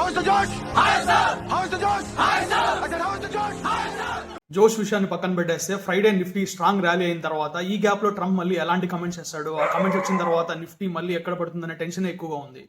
is the Josh? Hi, sir. How is the Josh? Hi, sir. I said, how is the Josh? Hi, sir. జోష్ విషయాన్ని పక్కన పెట్టేస్తే Friday Nifty strong rally అయిన తర్వాత ఈ gap లో ట్రంప్ మళ్ళీ ఎలాంటి కమెంట్స్ చేస్తాడు, ఆ కమెంట్స్ వచ్చిన తర్వాత నిఫ్టీ మళ్ళీ ఎక్కడ పడుతుందనే టెన్షన్ ఎక్కువగా ఉంది.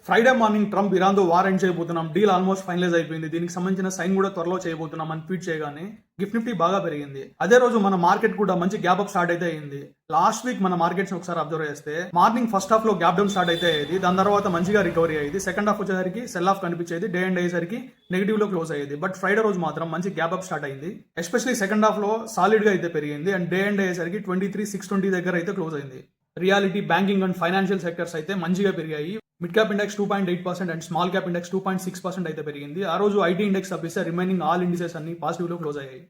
ఫ్రైడే మార్నింగ్ ట్రంప్ ఇరాన్తో వార్ ఎండ్ చేయబోతున్నాం, డీల్ ఆల్మోస్ట్ ఫైనలైజ్ అయిపోయింది, దీనికి సంబంధించిన సైన్ కూడా త్వరలో చేయబోతున్నాం అని ట్వీట్ చేయగానే గిఫ్ట్ నిఫ్టీ బాగా పెరిగింది. అదే రోజు మన మార్కెట్ కూడా మంచి గ్యాప్ అప్ స్టార్ట్ అయితే అయింది. లాస్ట్ వీక్ మన మార్కెట్స్ ఒకసారి అబ్జర్వ్ చేస్తే మార్నింగ్ ఫస్ట్ హాఫ్ లో గ్యాప్ డౌన్ స్టార్ట్ అయితే అయ్యేది, దాని తర్వాత మంచిగా రికవరీ అయ్యేది. సెకండ్ హాఫ్ వచ్చేసరికి సెల్ ఆఫ్ కనిపించేది, డే అండ్ అయ్యేసరికి నెగిటివ్ లో క్లోజ్ అయ్యేది. బట్ ఫ్రైడే రోజు మాత్రం మంచి గ్యాప్ అప్ స్టార్ట్ అయింది. ఎస్పెషల్లీ సెకండ్ హాఫ్ లో సాలిడ్ గా అయితే పెరిగింది అండ్ డే అండ్ అయ్యేసరికి 23,620 దగ్గర అయితే క్లోజ్ అయింది. Reality, banking and financial sectors అయితే మంచిగా పెరిగాయి. Mid cap index 2.8% and small cap index 2.6% అయితే పెరిగింది. ఆ రోజు ఐటీ ఇండెక్స్ తప్పిస్తే రిమైనింగ్ ఆల్ ఇండిసెస్ అన్ని పాజిటివ్ లో క్లోజ్ అయ్యాయి.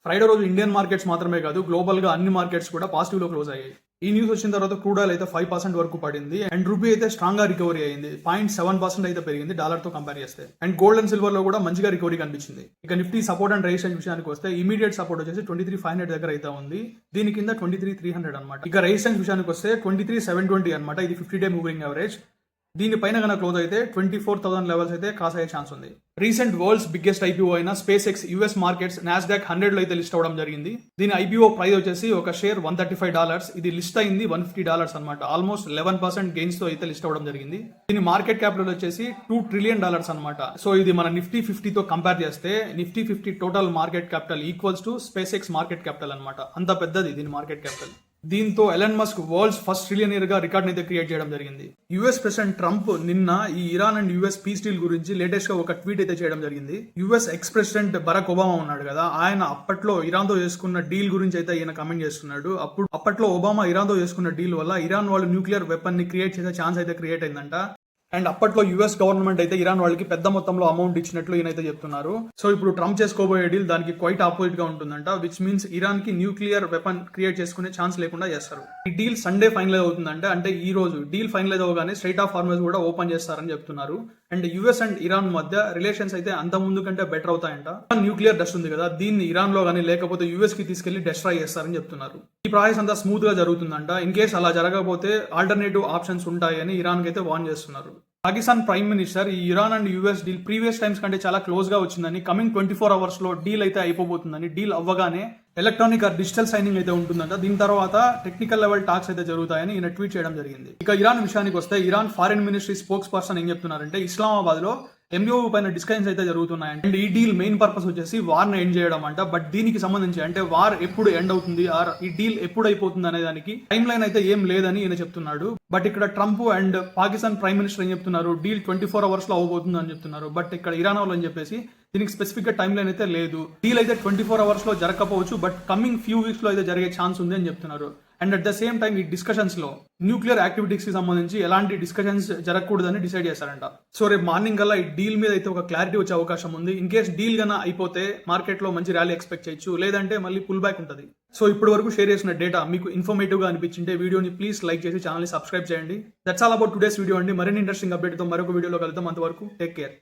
ఫ్రైడే రోజు ఇండియన్ మార్కెట్స్ మాత్రమే కాదు, గ్లోబల్ గా అన్ని మార్కెట్స్ కూడా పాజిటివ్ లో క్లోజ్ అయ్యాయి. ఈ న్యూస్ వచ్చిన తర్వాత క్రూడ్ ఆయిల్ అయితే 5% వరకు పడింది అండ్ రూపీ అయితే స్ట్రాంగ్ గా రికవరీ అయింది. 0.7% అయితే పెరిగింది డాలర్ తో కంపేర్ చేస్తే. అండ్ గోల్డ్ అండ్ సిల్వర్ లో కూడా మంచిగా రికవరీ కనిపించింది. ఇక నిఫ్టీ సపోర్ట్ అండ్ రెసిస్టెన్స్ విషయానికి వస్తే ఇమీడియట్ సపోర్ట్ వచ్చేసి 23,500 దగ్గర అయితే ఉంది, దీని కింద 23,300 అనమాట. ఇక రెసిస్టెన్స్ విషయానికి వస్తే 23,720 అనమాట, ఇది 50-day మూవింగ్ యావరేజ్. దీనిపైన కనుక క్లోజ్ అయితే 24,000 లెవెల్స్ అయితే క్రాస్ అయ్యే ఛాన్స్ ఉంది. రీసెంట్ వరల్డ్స్ బిగ్గెస్ట్ ఐపీఓ అయిన space X US markets Nasdaq 100 లో అయితే లిస్ట్ అవడం జరిగింది. దీని ఐపీఓ ప్రైస్ వచ్చేసి ఒక షేర్ $135. ఇది లిస్ట్ అయింది $150 అనమాట. ఆల్మోస్ట్ 11% గెయిన్స్ తో అయితే లిస్ట్ అవడం జరిగింది. దీని మార్కెట్ క్యాపిటల్ వచ్చేసి $2 trillion అనమాట. సో ఇది మన నిఫ్టీ 50 తో కంపేర్ చేస్తే Nifty 50 total market capital equals to SpaceX market capital అనమాట. అంత పెద్దది దీని మార్కెట్ క్యాపిటల్. దీంతో Elon Musk world's first trillionaire గా రికార్డ్ అయితే క్రియేట్ చేయడం జరిగింది. యుఎస్ ప్రెసిడెంట్ ట్రంప్ నిన్న ఈ Iran and US peace deal గురించి లేటెస్ట్ గా ఒక ట్వీట్ అయితే చేయడం జరిగింది. US ex president Barack Obama ఉన్నాడు కదా, ఆయన అప్పట్లో ఇరాన్ తో చేసుకున్న డీల్ గురించి అయితే ఈయన కమెంట్ చేస్తున్నాడు. అప్పట్లో ఒబామా ఇరాన్ తో చేసుకున్న డీల్ వల్ల ఇరాన్ వాళ్ళు న్యూక్లియర్ వెపన్ ని క్రియేట్ చేసే ఛాన్స్ అయితే క్రియేట్ అయిందంట. అండ్ అప్పట్లో యుఎస్ గవర్నమెంట్ అయితే ఇరాన్ వాళ్ళకి పెద్ద మొత్తంలో అమౌంట్ ఇచ్చినట్లు ఈయనైతే చెప్తున్నారు. సో ఇప్పుడు ట్రంప్ చేసుకోబోయే డీల్ దానికి క్వైట్ ఆపోజిట్ గా ఉంటుందంట, విచ్ మీన్స్ ఇరాన్ కి న్యూక్లియర్ వెపన్ క్రియేట్ చేసుకునే ఛాన్స్ లేకుండా చేస్తారు. ఈ డీల్ సండే ఫైనలైజ్ అవుతుందంటే, అంటే ఈ రోజు డీల్ ఫైనలైజ్ అవగానే స్ట్రైట్ ఆఫ్ హార్మజ్ కూడా ఓపెన్ చేస్తారని చెప్తున్నారు. అండ్ యుఎస్ అండ్ ఇరాన్ మధ్య రిలేషన్స్ అయితే అంత ముందు కంటే బెటర్ అవుతాయంట. న్యూక్లియర్ డస్ట్ ఉంది కదా, దీన్ని ఇరాన్ లో కానీ లేకపోతే యుఎస్ కి తీసుకెళ్లి డెస్ట్రాయ్ చేస్తారని చెప్తున్నారు. ఈ ప్రాసెస్ అంతా స్మూత్ గా జరుగుతుందంట. ఇన్ కేస్ అలా జరగకపోతే ఆల్టర్నేటివ్ ఆప్షన్స్ ఉంటాయని ఇరాన్ కి అయితే వార్న్ చేస్తున్నారు. పాకిస్తాన్ ప్రైమ్ మినిస్టర్ ఈ Iran and US deal previous times కంటే చాలా క్లోజ్ గా వచ్చిందని, కమింగ్ 24 hours లో డీల్ అయితే అయిపోబోతుందని, డీల్ అవ్వగానే ఎలక్ట్రానిక్ ఆర్ డిజిటల్ సైనింగ్ అయితే ఉంటుందంట. దీని తర్వాత టెక్నికల్ లెవెల్ టాక్స్ అయితే జరుగుతాయని ఈయన ట్వీట్ చేయడం జరిగింది. ఇక ఇరాన్ విషయానికి వస్తే Iran foreign ministry spokes person ఏం చెప్తున్నారంటే, ఇస్లామాబాద్ లో ఎంఓయూ పైన డిస్కషన్స్ అయితే జరుగుతున్నాయి అండ్ ఈ డీల్ మెయిన్ పర్పస్ వచ్చేసి వార్ ని ఎండ్ చేయడం అంట. బట్ దీనికి సంబంధించి అంటే వార్ ఎప్పుడు ఎండ్ అవుతుంది ఆర్ ఈ డీల్ ఎప్పుడు అయిపోతుంది అనే దానికి టైం లైన్ అయితే ఏం లేదని ఈయన చెప్తున్నాడు. బట్ ఇక్కడ Trump and Pakistan prime minister ఏం చెప్తున్నారు, డీల్ 24 hours లో అవబోతుంది అని చెప్తున్నారు. బట్ ఇక్కడ ఇరాన్ వాళ్ళు అని చెప్పేసి దీనికి స్పెసిఫిక్ గా టైం లైన్ అయితే లేదు. డీల్ అయితే 24 hours లో జరగకపోవచ్చు, బట్ కమింగ్ ఫ్యూ వీక్స్ లో అయితే జరిగే ఛాన్స్ ఉంది అని చెప్తున్నారు. And at the same time ఈ డిస్కషన్స్ లో న్యూక్లియర్ యాక్టివిటీస్ కి సంబంధించి ఎలాంటి డిస్కషన్స్ జరగకూడదని డిసైడ్ చేశారంట. సో రేపు మార్నింగ్ కల్లా ఈ డీల్ మీద అయితే ఒక క్లారిటీ వచ్చే అవకాశం ఉంది. ఇన్ కేస్ డీల్ గన అయిపోతే మార్కెట్ లో మంచి ర్యాలీ ఎక్స్పెక్ట్ చేయొచ్చు, లేదంటే మళ్ళీ పుల్ బ్యాక్ ఉంటుంది. సో ఇప్పటి వరకు షేర్ చేసిన డేటా మీకు ఇన్ఫర్మేటివ్ గా అనిపించింటే వీడియోని ప్లీజ్ లైక్ చేసి ఛానల్ ని సబ్స్క్రైబ్ చేయండి. That's all about today's video అండి. మరిన్ని ఇంట్రెస్టింగ్ అప్డేట్ తో మరొక వీడియోలో కలుద్దాం. అంతవరకు టేక్ కేర్.